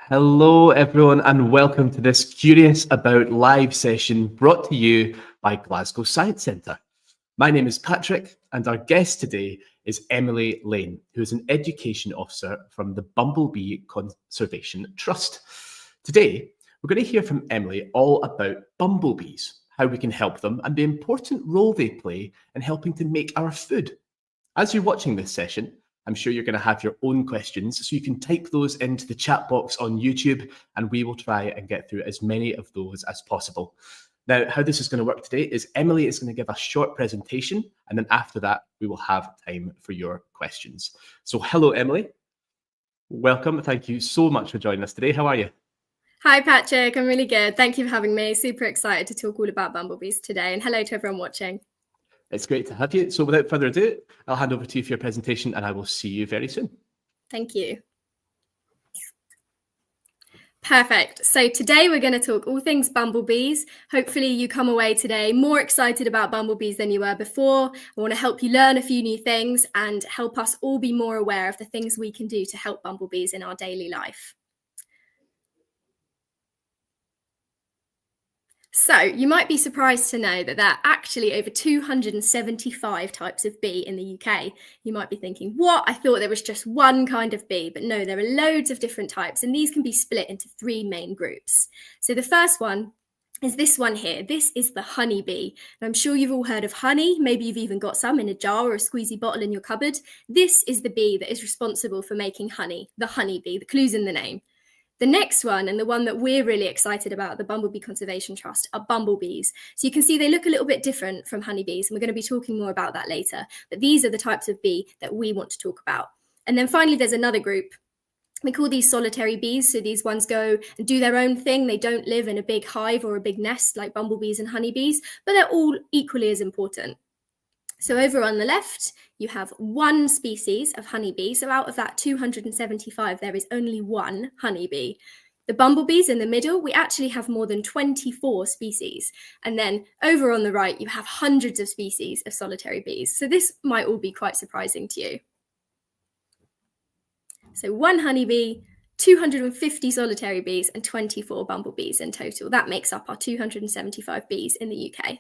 Hello, everyone, and welcome to this Curious About live session brought to you by Glasgow Science Centre. My name is Patrick, and our guest today is Emily Lane, who is an Education Officer from the Bumblebee Conservation Trust. Today, we're going to hear from Emily all about bumblebees, how we can help them, and the important role they play in helping to make our food. As you're watching this session, I'm sure you're going to have your own questions, so you can type those into the chat box on YouTube, and we will try and get through as many of those as possible. Now, how this is going to work today is Emily is going to give a short presentation, and then after that, we will have time for your questions. So hello, Emily. Welcome. Thank you so much for joining us today. How are you? Hi, Patrick. I'm really good. Thank you for having me. Super excited to talk all about bumblebees today. And hello to everyone watching. It's great to have you. So without further ado, I'll hand over to you for your presentation, and I will see you very soon. Thank you. Perfect. So today we're going to talk all things bumblebees. Hopefully you come away today more excited about bumblebees than you were before. I want to help you learn a few new things and help us all be more aware of the things we can do to help bumblebees in our daily life. So you might be surprised to know that there are actually over 275 types of bee in the UK. You might be thinking, what? I thought there was just one kind of bee, but no, there are loads of different types, and these can be split into three main groups. So the first one is this one here. This is the honeybee. And I'm sure you've all heard of honey. Maybe you've even got some in a jar or a squeezy bottle in your cupboard. This is the bee that is responsible for making honey, the honeybee. The clue's in the name. The next one, and the one that we're really excited about, the Bumblebee Conservation Trust, are bumblebees. So you can see they look a little bit different from honeybees, and we're going to be talking more about that later. But these are the types of bee that we want to talk about. And then finally, there's another group. We call these solitary bees. So these ones go and do their own thing. They don't live in a big hive or a big nest like bumblebees and honeybees, but they're all equally as important. So over on the left, you have one species of honeybee. So out of that 275, there is only one honeybee. The bumblebees in the middle, we actually have more than 24 species. And then over on the right, you have hundreds of species of solitary bees. So this might all be quite surprising to you. So one honeybee, 250 solitary bees, and 24 bumblebees in total. That makes up our 275 bees in the UK.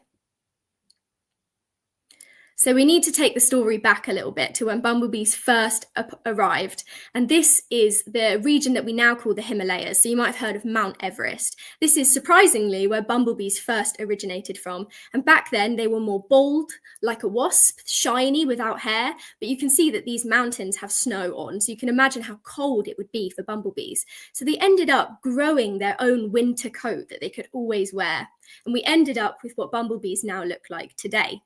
So we need to take the story back a little bit to when bumblebees first arrived. And this is the region that we now call the Himalayas. So you might have heard of Mount Everest. This is surprisingly where bumblebees first originated from. And back then they were more bold, like a wasp, shiny without hair. But you can see that these mountains have snow on. So you can imagine how cold it would be for bumblebees. So they ended up growing their own winter coat that they could always wear. And we ended up with what bumblebees now look like today.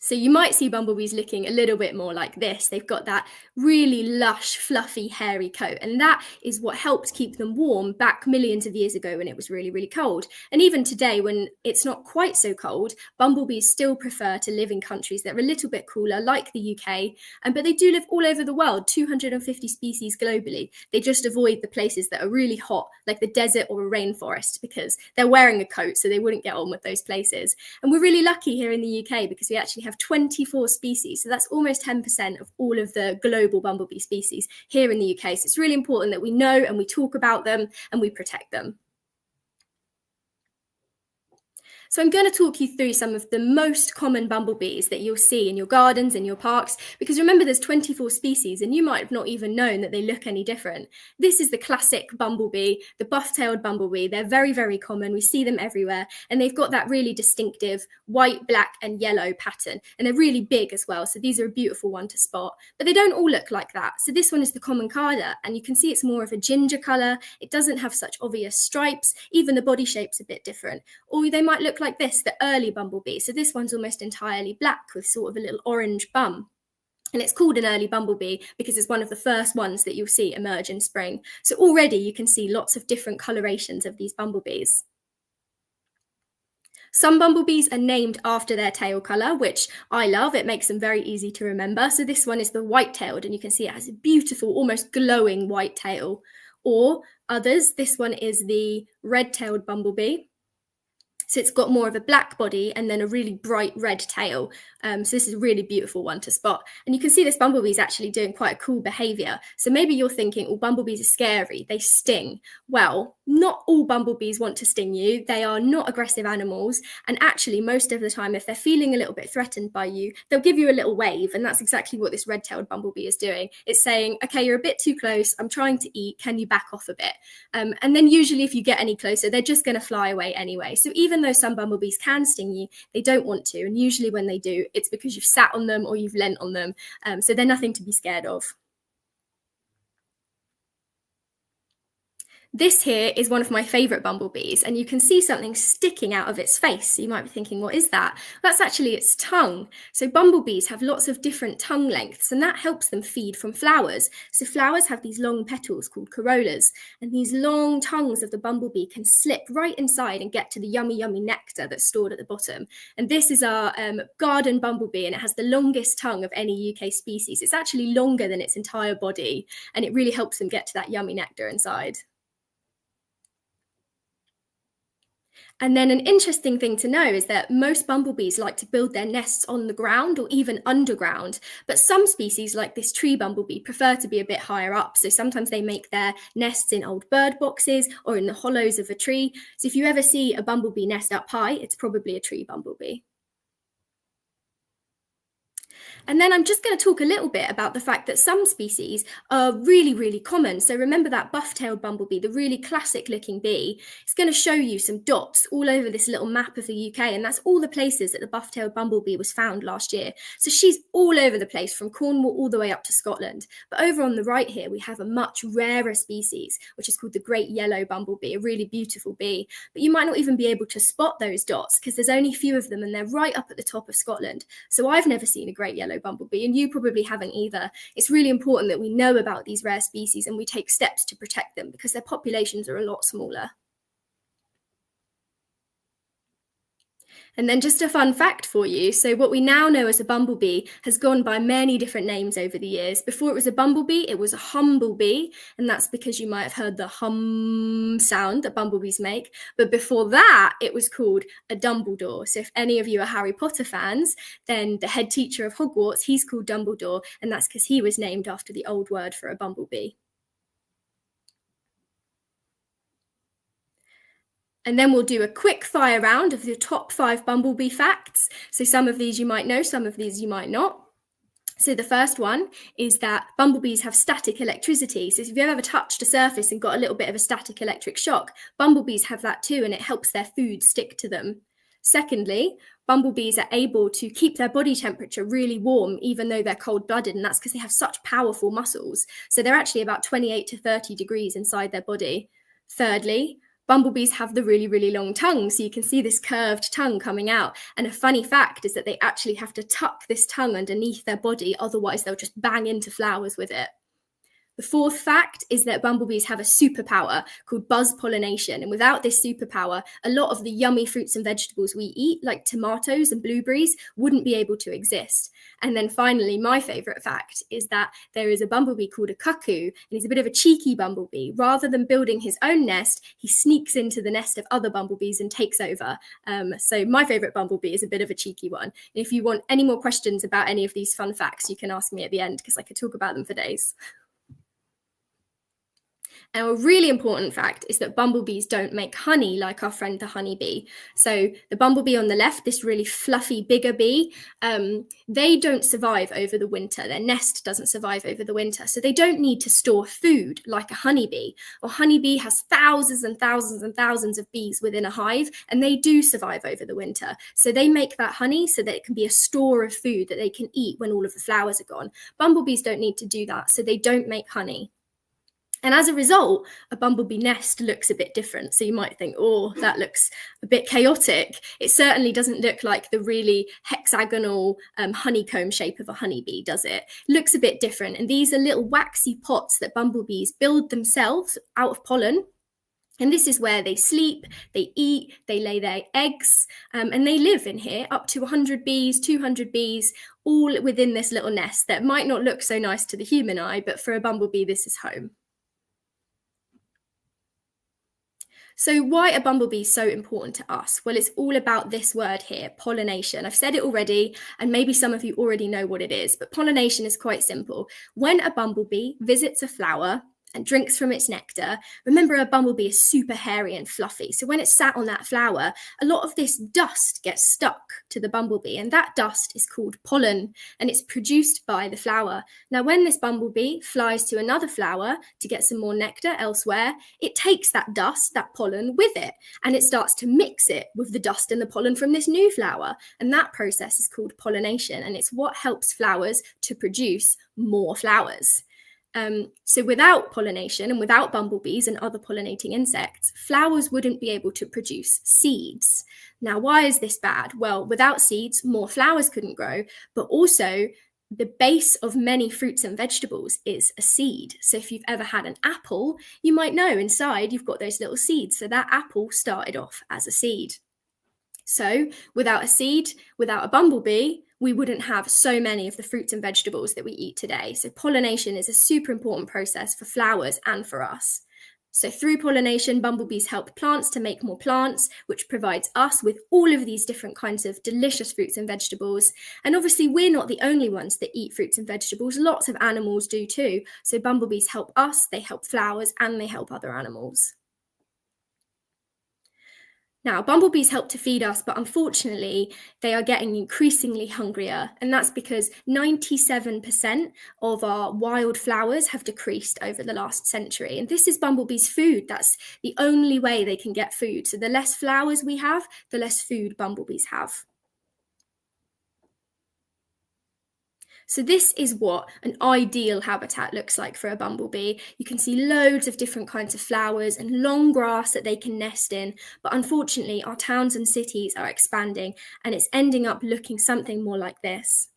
So you might see bumblebees looking a little bit more like this. They've got that really lush, fluffy, hairy coat. And that is what helped keep them warm back millions of years ago when it was really, really cold. And even today, when it's not quite so cold, bumblebees still prefer to live in countries that are a little bit cooler, like the UK. But they do live all over the world, 250 species globally. They just avoid the places that are really hot, like the desert or a rainforest, because they're wearing a coat, so they wouldn't get on with those places. And we're really lucky here in the UK because we actually have 24 species. So that's almost 10% of all of the global bumblebee species here in the UK. So it's really important that we know and we talk about them and we protect them. So I'm going to talk you through some of the most common bumblebees that you'll see in your gardens, in your parks, because remember there's 24 species and you might have not even known that they look any different. This is the classic bumblebee, the buff-tailed bumblebee. They're very, very common. We see them everywhere, and they've got that really distinctive white, black, and yellow pattern, and they're really big as well. So these are a beautiful one to spot, but they don't all look like that. So this one is the common carder, and you can see it's more of a ginger color. It doesn't have such obvious stripes. Even the body shape's a bit different. Or they might look like this, the early bumblebee. So this one's almost entirely black with sort of a little orange bum. And it's called an early bumblebee because it's one of the first ones that you'll see emerge in spring. So already you can see lots of different colorations of these bumblebees. Some bumblebees are named after their tail colour, which I love. It makes them very easy to remember. So this one is the white-tailed, and you can see it has a beautiful, almost glowing white tail. Or others, this one is the red-tailed bumblebee. So it's got more of a black body and then a really bright red tail. So this is a really beautiful one to spot. And you can see this bumblebee is actually doing quite a cool behavior. So maybe you're thinking, oh, bumblebees are scary, they sting. Well, not all bumblebees want to sting you. They are not aggressive animals. And actually, most of the time, if they're feeling a little bit threatened by you, they'll give you a little wave. And that's exactly what this red-tailed bumblebee is doing. It's saying, okay, you're a bit too close. I'm trying to eat. Can you back off a bit? And then usually if you get any closer, they're just going to fly away anyway. So even though some bumblebees can sting you, they don't want to. And usually when they do, it's because you've sat on them or you've leant on them. So they're nothing to be scared of. This here is one of my favourite bumblebees, and you can see something sticking out of its face. So you might be thinking, what is that? That's actually its tongue. So bumblebees have lots of different tongue lengths, and that helps them feed from flowers. So flowers have these long petals called corollas, and these long tongues of the bumblebee can slip right inside and get to the yummy, yummy nectar that's stored at the bottom. And this is our garden bumblebee, and it has the longest tongue of any UK species. It's actually longer than its entire body, and it really helps them get to that yummy nectar inside. And then an interesting thing to know is that most bumblebees like to build their nests on the ground or even underground. But some species, like this tree bumblebee, prefer to be a bit higher up. So sometimes they make their nests in old bird boxes or in the hollows of a tree. So if you ever see a bumblebee nest up high, it's probably a tree bumblebee. And then I'm just going to talk a little bit about the fact that some species are really, really common. So remember that buff-tailed bumblebee, the really classic looking bee. It's going to show you some dots all over this little map of the UK, and that's all the places that the buff-tailed bumblebee was found last year. So she's all over the place, from Cornwall all the way up to Scotland. But over on the right here, we have a much rarer species, which is called the great yellow bumblebee, a really beautiful bee. But you might not even be able to spot those dots because there's only a few of them and they're right up at the top of Scotland. So I've never seen a great yellow bumblebee, and you probably haven't either. It's really important that we know about these rare species and we take steps to protect them because their populations are a lot smaller. And then just a fun fact for you. So what we now know as a bumblebee has gone by many different names over the years. Before it was a bumblebee, it was a humblebee. And that's because you might have heard the hum sound that bumblebees make. But before that, it was called a Dumbledore. So if any of you are Harry Potter fans, then the head teacher of Hogwarts, he's called Dumbledore. And that's because he was named after the old word for a bumblebee. And then we'll do a quick fire round of the top 5 bumblebee facts. So some of these you might know, some of these you might not. So the first one is that bumblebees have static electricity. So if you've ever touched a surface and got a little bit of a static electric shock, bumblebees have that too, and it helps their food stick to them. Secondly, bumblebees are able to keep their body temperature really warm, even though they're cold-blooded, and that's because they have such powerful muscles. So they're actually about 28 to 30 degrees inside their body. Thirdly, bumblebees have the really, really long tongue, so you can see this curved tongue coming out. And a funny fact is that they actually have to tuck this tongue underneath their body, otherwise they'll just bang into flowers with it. The fourth fact is that bumblebees have a superpower called buzz pollination. And without this superpower, a lot of the yummy fruits and vegetables we eat, like tomatoes and blueberries, wouldn't be able to exist. And then finally, my favourite fact is that there is a bumblebee called a cuckoo, and he's a bit of a cheeky bumblebee. Rather than building his own nest, he sneaks into the nest of other bumblebees and takes over. So my favourite bumblebee is a bit of a cheeky one. And if you want any more questions about any of these fun facts, you can ask me at the end because I could talk about them for days. And a really important fact is that bumblebees don't make honey like our friend the honeybee. So the bumblebee on the left, this really fluffy, bigger bee, they don't survive over the winter. Their nest doesn't survive over the winter. So they don't need to store food like a honeybee. A honeybee has thousands and thousands and thousands of bees within a hive, and they do survive over the winter. So they make that honey so that it can be a store of food that they can eat when all of the flowers are gone. Bumblebees don't need to do that, so they don't make honey. And as a result, a bumblebee nest looks a bit different. So you might think, oh, that looks a bit chaotic. It certainly doesn't look like the really hexagonal honeycomb shape of a honeybee, does it? It looks a bit different. And these are little waxy pots that bumblebees build themselves out of pollen. And this is where they sleep, they eat, they lay their eggs, and they live in here, up to 100 bees, 200 bees, all within this little nest that might not look so nice to the human eye, but for a bumblebee, this is home. So why are bumblebees so important to us? Well, it's all about this word here, pollination. I've said it already, and maybe some of you already know what it is, but pollination is quite simple. When a bumblebee visits a flower and drinks from its nectar, remember a bumblebee is super hairy and fluffy. So when it's sat on that flower, a lot of this dust gets stuck to the bumblebee, and that dust is called pollen, and it's produced by the flower. Now, when this bumblebee flies to another flower to get some more nectar elsewhere, it takes that dust, that pollen, with it, and it starts to mix it with the dust and the pollen from this new flower. And that process is called pollination, and it's what helps flowers to produce more flowers. So without pollination and without bumblebees and other pollinating insects, flowers wouldn't be able to produce seeds. Now, why is this bad? Well, without seeds, more flowers couldn't grow, but also the base of many fruits and vegetables is a seed. So if you've ever had an apple, you might know inside you've got those little seeds. So that apple started off as a seed. So without a seed, without a bumblebee, we wouldn't have so many of the fruits and vegetables that we eat today. So pollination is a super important process for flowers and for us. So through pollination, bumblebees help plants to make more plants, which provides us with all of these different kinds of delicious fruits and vegetables. And obviously, we're not the only ones that eat fruits and vegetables. Lots of animals do too. So bumblebees help us, they help flowers, and they help other animals. Now, bumblebees help to feed us, but unfortunately, they are getting increasingly hungrier. And that's because 97% of our wild flowers have decreased over the last century. And this is bumblebees' food. That's the only way they can get food. So the less flowers we have, the less food bumblebees have. So this is what an ideal habitat looks like for a bumblebee. You can see loads of different kinds of flowers and long grass that they can nest in. But unfortunately, our towns and cities are expanding, and it's ending up looking something more like this.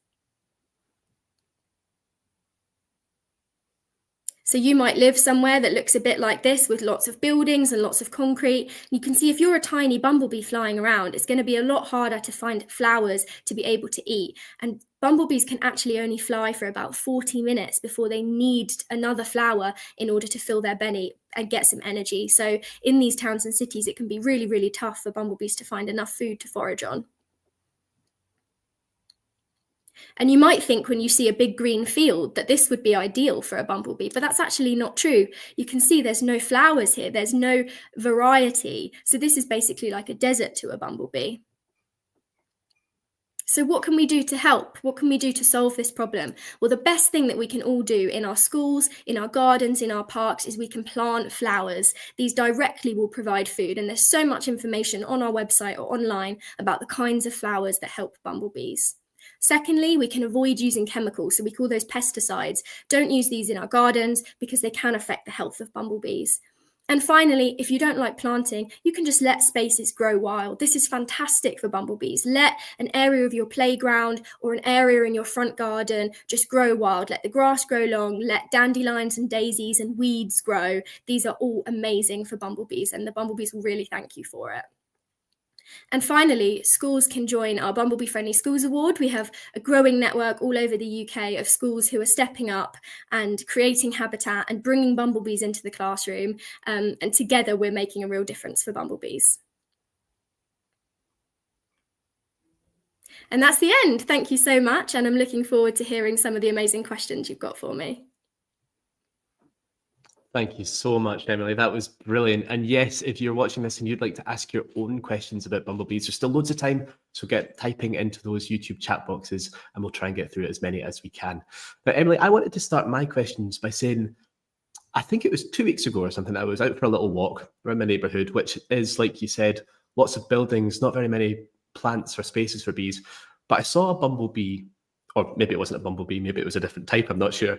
So you might live somewhere that looks a bit like this with lots of buildings and lots of concrete. You can see if you're a tiny bumblebee flying around, it's going to be a lot harder to find flowers to be able to eat. And bumblebees can actually only fly for about 40 minutes before they need another flower in order to fill their belly and get some energy. So in these towns and cities, it can be really, really tough for bumblebees to find enough food to forage on. And you might think when you see a big green field that this would be ideal for a bumblebee, but that's actually not true. You can see there's no flowers here, there's no variety. So this is basically like a desert to a bumblebee. So what can we do to help? What can we do to solve this problem? Well, the best thing that we can all do in our schools, in our gardens, in our parks, is we can plant flowers. These directly will provide food, and there's so much information on our website or online about the kinds of flowers that help bumblebees. Secondly, we can avoid using chemicals, so we call those pesticides. Don't use these in our gardens because they can affect the health of bumblebees. And finally, if you don't like planting, you can just let spaces grow wild. This is fantastic for bumblebees. Let an area of your playground or an area in your front garden just grow wild. Let the grass grow long, let dandelions and daisies and weeds grow. These are all amazing for bumblebees, and the bumblebees will really thank you for it. And finally, schools can join our Bumblebee Friendly Schools Award. We have a growing network all over the UK of schools who are stepping up and creating habitat and bringing bumblebees into the classroom. And together we're making a real difference for bumblebees. And that's the end. Thank you so much. And I'm looking forward to hearing some of the amazing questions you've got for me. Thank you so much, Emily. That was brilliant. And yes, if you're watching this and you'd like to ask your own questions about bumblebees, there's still loads of time. So get typing into those YouTube chat boxes and we'll try and get through as many as we can. Now, Emily, I wanted to start my questions by saying, I think it was 2 weeks ago or something, I was out for a little walk around my neighbourhood, which is, like you said, lots of buildings, not very many plants or spaces for bees. But I saw a bumblebee, or maybe it wasn't a bumblebee, maybe it was a different type, I'm not sure.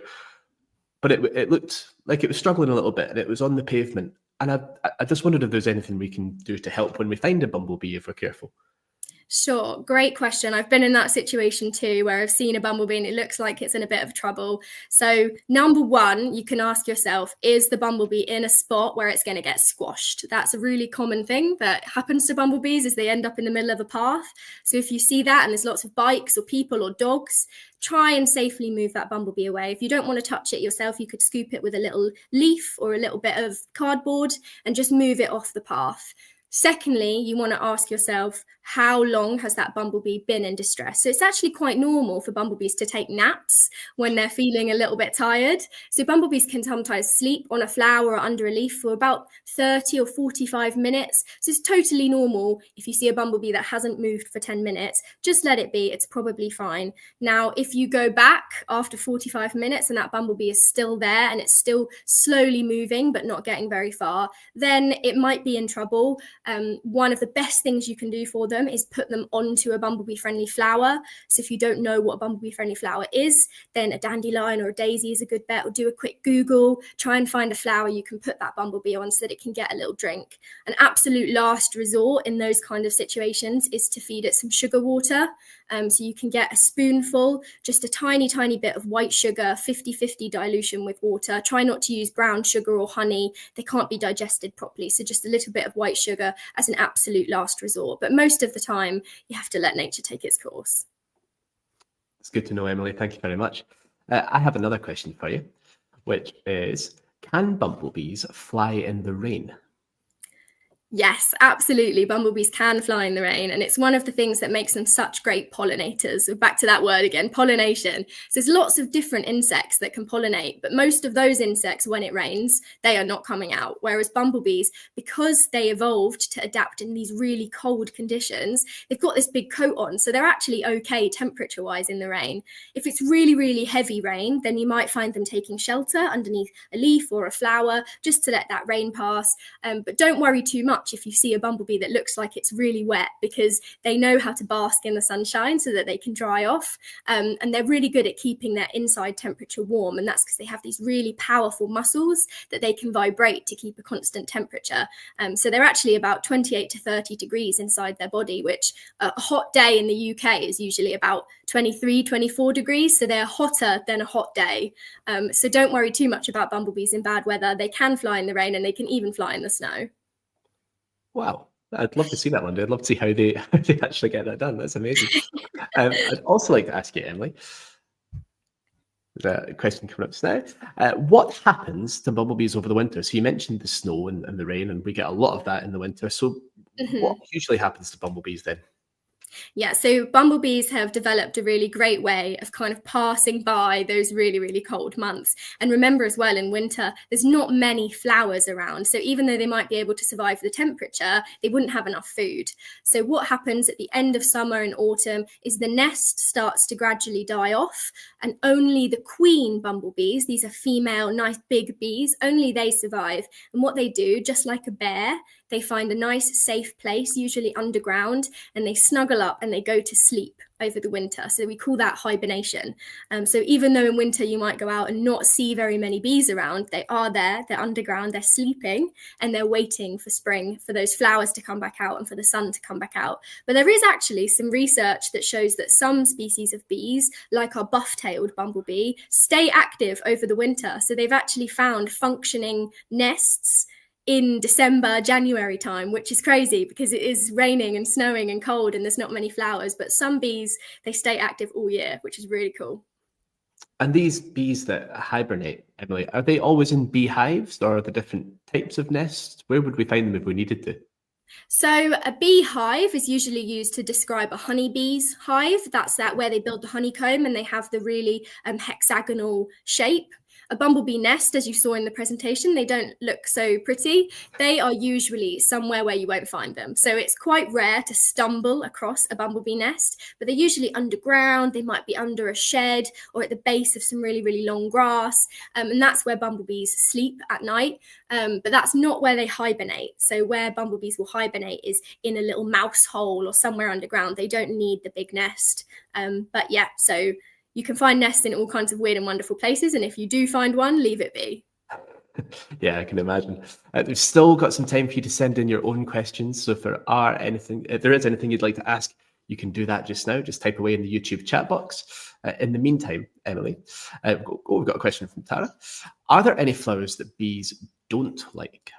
But it looked like it was struggling a little bit, and it was on the pavement. And I just wondered if there's anything we can do to help when we find a bumblebee if we're careful. Sure, great question. I've been in that situation too, where I've seen a bumblebee and it looks like it's in a bit of trouble. So, number one, you can ask yourself, is the bumblebee in a spot where it's going to get squashed? That's a really common thing that happens to bumblebees, is they end up in the middle of a path. So if you see that and there's lots of bikes or people or dogs, try and safely move that bumblebee away. If you don't want to touch it yourself, you could scoop it with a little leaf or a little bit of cardboard and just move it off the path. Secondly, you want to ask yourself, how long has that bumblebee been in distress? So it's actually quite normal for bumblebees to take naps when they're feeling a little bit tired. So bumblebees can sometimes sleep on a flower or under a leaf for about 30 or 45 minutes. So it's totally normal if you see a bumblebee that hasn't moved for 10 minutes, just let it be. It's probably fine. Now, if you go back after 45 minutes and that bumblebee is still there and it's still slowly moving but not getting very far, then it might be in trouble. One of the best things you can do for them is put them onto a bumblebee-friendly flower. So if you don't know what a bumblebee-friendly flower is, then a dandelion or a daisy is a good bet, or do a quick Google, try and find a flower you can put that bumblebee on so that it can get a little drink. An absolute last resort in those kind of situations is to feed it some sugar water. So you can get a spoonful, just a tiny, tiny bit of white sugar, 50-50 dilution with water. Try not to use brown sugar or honey. They can't be digested properly. So just a little bit of white sugar as an absolute last resort. But most of the time, you have to let nature take its course. It's good to know, Emily. Thank you very much. I have another question for you, which is, can bumblebees fly in the rain? Yes, absolutely. Bumblebees can fly in the rain, and it's one of the things that makes them such great pollinators. So back to that word again, pollination. So there's lots of different insects that can pollinate, but most of those insects, when it rains, they are not coming out. Whereas bumblebees, because they evolved to adapt in these really cold conditions, they've got this big coat on, so they're actually okay temperature-wise in the rain. If it's really, really heavy rain, then you might find them taking shelter underneath a leaf or a flower just to let that rain pass. But don't worry too much if you see a bumblebee that looks like it's really wet, because they know how to bask in the sunshine so that they can dry off, and they're really good at keeping their inside temperature warm, and that's because they have these really powerful muscles that they can vibrate to keep a constant temperature. So they're actually about 28 to 30 degrees inside their body, which a hot day in the UK is usually about 23, 24 degrees, so they're hotter than a hot day. So don't worry too much about bumblebees in bad weather. They can fly in the rain and they can even fly in the snow. Wow, I'd love to see that one day. I'd love to see how they actually get that done. That's amazing. I'd also like to ask you, Emily, there's a question coming up just now. What happens to bumblebees over the winter? So you mentioned the snow and the rain, and we get a lot of that in the winter. So what usually happens to bumblebees then? Yeah, so bumblebees have developed a really great way of kind of passing by those really, really cold months. And remember as well, in winter, there's not many flowers around. So even though they might be able to survive the temperature, they wouldn't have enough food. So what happens at the end of summer and autumn is the nest starts to gradually die off, and only the queen bumblebees, these are female, nice big bees, only they survive. And what they do, just like a bear, they find a nice safe place, usually underground, and they snuggle up and they go to sleep over the winter. So we call that hibernation. So even though in winter you might go out and not see very many bees around, they are there, they're underground, they're sleeping, and they're waiting for spring, for those flowers to come back out and for the sun to come back out. But there is actually some research that shows that some species of bees, like our buff-tailed bumblebee, stay active over the winter. So they've actually found functioning nests in December, January time, which is crazy because it is raining and snowing and cold and there's not many flowers. But some bees, they stay active all year, which is really cool. And these bees that hibernate, Emily, are they always in beehives, or are there different types of nests? Where would we find them if we needed to? So a beehive is usually used to describe a honeybee's hive. That's where they build the honeycomb and they have the really hexagonal shape. A bumblebee nest, as you saw in the presentation, they don't look so pretty. They are usually somewhere where you won't find them. So it's quite rare to stumble across a bumblebee nest, but they're usually underground. They might be under a shed or at the base of some really, really long grass. And that's where bumblebees sleep at night. But that's not where they hibernate. So where bumblebees will hibernate is in a little mouse hole or somewhere underground. They don't need the big nest. But yeah, so you can find nests in all kinds of weird and wonderful places. And if you do find one, leave it be. Yeah, I can imagine. We've still got some time for you to send in your own questions. So if there is anything you'd like to ask, you can do that just now. Just type away in the YouTube chat box. In the meantime, Emily, we've got a question from Tara. Are there any flowers that bees don't like?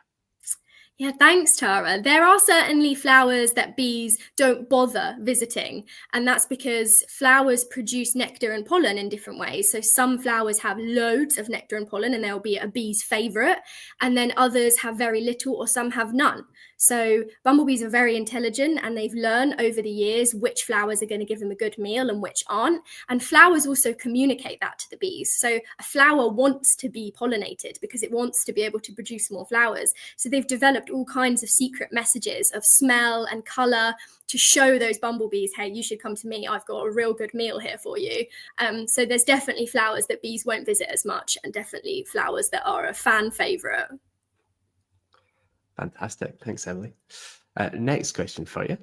Yeah, thanks, Tara. There are certainly flowers that bees don't bother visiting, and that's because flowers produce nectar and pollen in different ways. So some flowers have loads of nectar and pollen, and they'll be a bee's favorite, and then others have very little, or some have none. So bumblebees are very intelligent, and they've learned over the years which flowers are going to give them a good meal and which aren't. And flowers also communicate that to the bees. So a flower wants to be pollinated because it wants to be able to produce more flowers. So they've developed all kinds of secret messages of smell and color to show those bumblebees, hey, you should come to me. I've got a real good meal here for you. So there's definitely flowers that bees won't visit as much, and definitely flowers that are a fan favorite. Fantastic. Thanks, Emily. Next question for you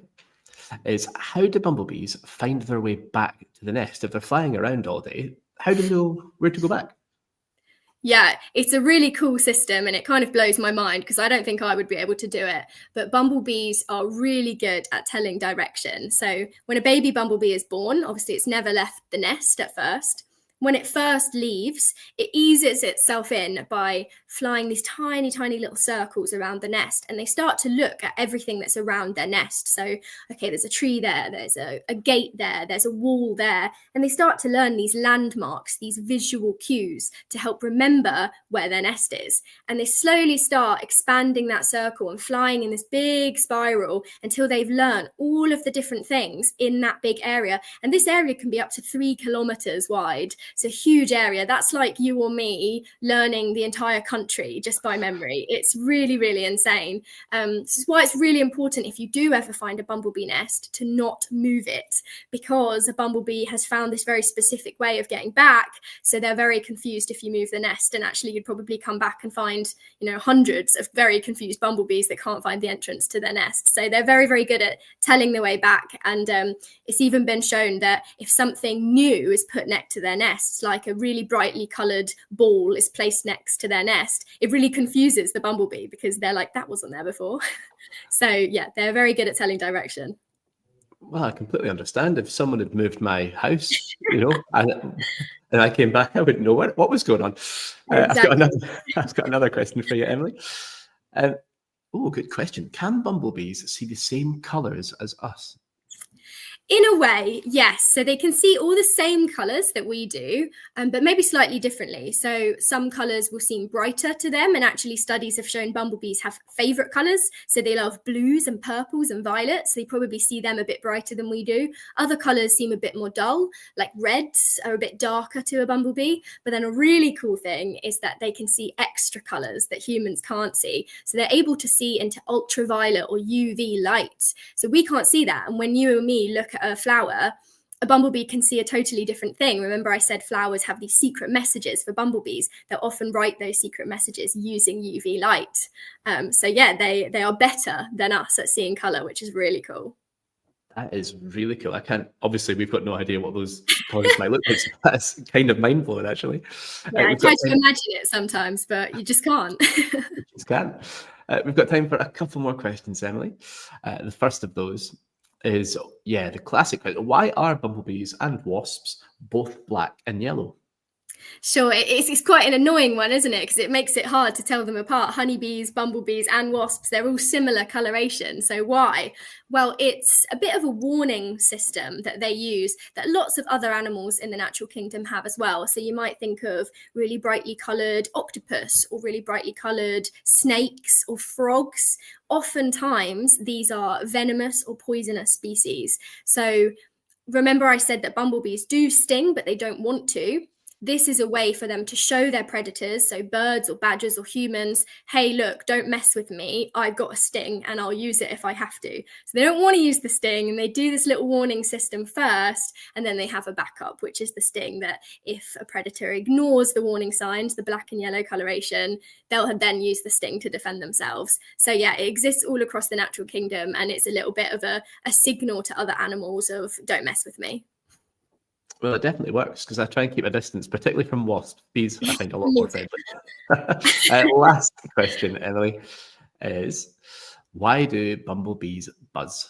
is, how do bumblebees find their way back to the nest? If they're flying around all day, how do they know where to go back? Yeah, it's a really cool system, and it kind of blows my mind because I don't think I would be able to do it. But bumblebees are really good at telling direction. So when a baby bumblebee is born, obviously it's never left the nest at first. When it first leaves, it eases itself in by flying these tiny, tiny little circles around the nest, and they start to look at everything that's around their nest. So, okay, there's a tree there, there's a gate there, there's a wall there, and they start to learn these landmarks, these visual cues to help remember where their nest is. And they slowly start expanding that circle and flying in this big spiral until they've learned all of the different things in that big area. And this area can be up to 3 kilometers wide. It's a huge area. That's like you or me learning the entire country just by memory. It's really, really insane. This is why it's really important, if you do ever find a bumblebee nest, to not move it, because a bumblebee has found this very specific way of getting back. So they're very confused if you move the nest, and actually you'd probably come back and find, hundreds of very confused bumblebees that can't find the entrance to their nest. So they're very, very good at telling the way back. And it's even been shown that if something new is put next to their nest, like a really brightly coloured ball is placed next to their nest, it really confuses the bumblebee because they're like, that wasn't there before. So yeah, they're very good at telling direction. Well, I completely understand. If someone had moved my house, and I came back, I wouldn't know what was going on. Exactly. I've got another question for you, Emily. Good question. Can bumblebees see the same colours as us? In a way, yes. So they can see all the same colours that we do, but maybe slightly differently. So some colours will seem brighter to them, and actually studies have shown bumblebees have favourite colours. So they love blues and purples and violets. So they probably see them a bit brighter than we do. Other colours seem a bit more dull, like reds are a bit darker to a bumblebee. But then a really cool thing is that they can see extra colours that humans can't see. So they're able to see into ultraviolet or UV light. So we can't see that. And when you and me look at a flower, a bumblebee can see a totally different thing. Remember, I said flowers have these secret messages for bumblebees. They'll often write those secret messages using UV light. So yeah, they are better than us at seeing color, which is really cool. That is really cool. Obviously, we've got no idea what those colors might look like. So that's kind of mind blowing, actually. Yeah, I try to imagine it sometimes, but you just can't. You just can't. We've got time for a couple more questions, Emily. The first of those is, the classic question. Why are bumblebees and wasps both black and yellow? Sure, it's quite an annoying one, isn't it? Because it makes it hard to tell them apart. Honeybees, bumblebees, and wasps, they're all similar coloration. So why? Well, it's a bit of a warning system that they use that lots of other animals in the natural kingdom have as well. So you might think of really brightly coloured octopus, or really brightly coloured snakes or frogs. Oftentimes, these are venomous or poisonous species. So remember, I said that bumblebees do sting, but they don't want to. This is a way for them to show their predators, so birds or badgers or humans, hey, look, don't mess with me. I've got a sting and I'll use it if I have to. So they don't want to use the sting, and they do this little warning system first, and then they have a backup, which is the sting that if a predator ignores the warning signs, the black and yellow coloration, they'll then use the sting to defend themselves. So yeah, it exists all across the natural kingdom, and it's a little bit of a signal to other animals of don't mess with me. Well, it definitely works, because I try and keep a distance, particularly from wasps. Bees, I find a lot more friendly. Last question, Emily, is why do bumblebees buzz?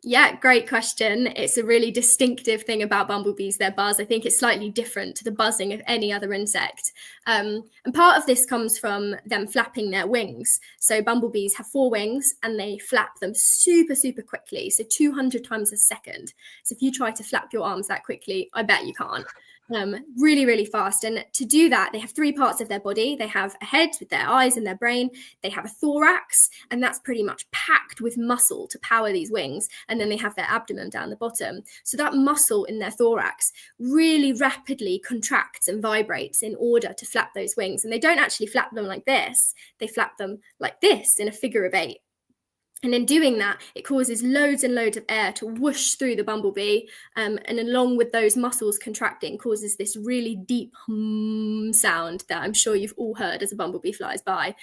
Yeah, great question. It's a really distinctive thing about bumblebees, their buzz. I think it's slightly different to the buzzing of any other insect. And part of this comes from them flapping their wings. So bumblebees have 4 wings and they flap them super, super quickly. So 200 times a second. So if you try to flap your arms that quickly, I bet you can't. Really, really fast. And to do that, they have 3 parts of their body. They have a head with their eyes and their brain. They have a thorax, and that's pretty much packed with muscle to power these wings. And then they have their abdomen down the bottom. So that muscle in their thorax really rapidly contracts and vibrates in order to flap those wings. And they don't actually flap them like this. They flap them like this in a figure of 8. And in doing that, it causes loads and loads of air to whoosh through the bumblebee. And along with those muscles contracting, causes this really deep hum sound that I'm sure you've all heard as a bumblebee flies by.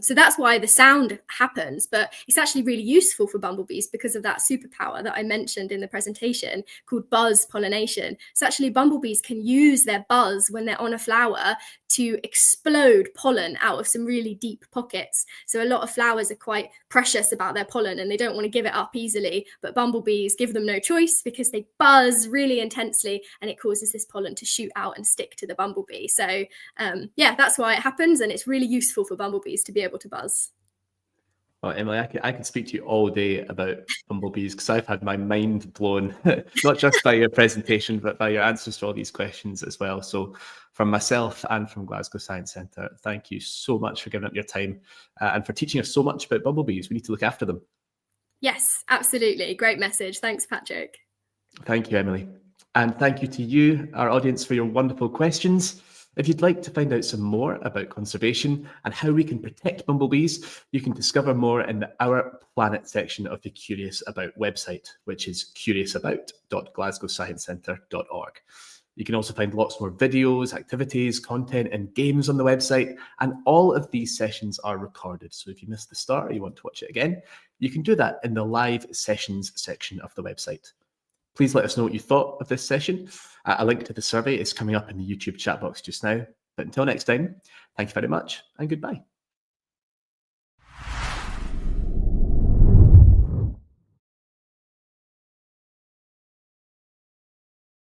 So that's why the sound happens. But it's actually really useful for bumblebees because of that superpower that I mentioned in the presentation called buzz pollination. So actually, bumblebees can use their buzz when they're on a flower to explode pollen out of some really deep pockets. So a lot of flowers are quite precious about their pollen and they don't want to give it up easily, but bumblebees give them no choice because they buzz really intensely and it causes this pollen to shoot out and stick to the bumblebee. So yeah, that's why it happens, and it's really useful for bumblebees to be able to buzz. Well, Emily, I could speak to you all day about bumblebees because I've had my mind blown, not just by your presentation, but by your answers to all these questions as well. So from myself and from Glasgow Science Centre, thank you so much for giving up your time and for teaching us so much about bumblebees. We need to look after them. Yes, absolutely. Great message. Thanks, Patrick. Thank you, Emily. And thank you to you, our audience, for your wonderful questions. If you'd like to find out some more about conservation and how we can protect bumblebees, you can discover more in the Our Planet section of the Curious About website, which is curiousabout.glasgowsciencecentre.org. You can also find lots more videos, activities, content, and games on the website, and all of these sessions are recorded. So if you missed the start or you want to watch it again, you can do that in the Live Sessions section of the website. Please let us know what you thought of this session. A link to the survey is coming up in the YouTube chat box just now. But until next time, thank you very much and goodbye.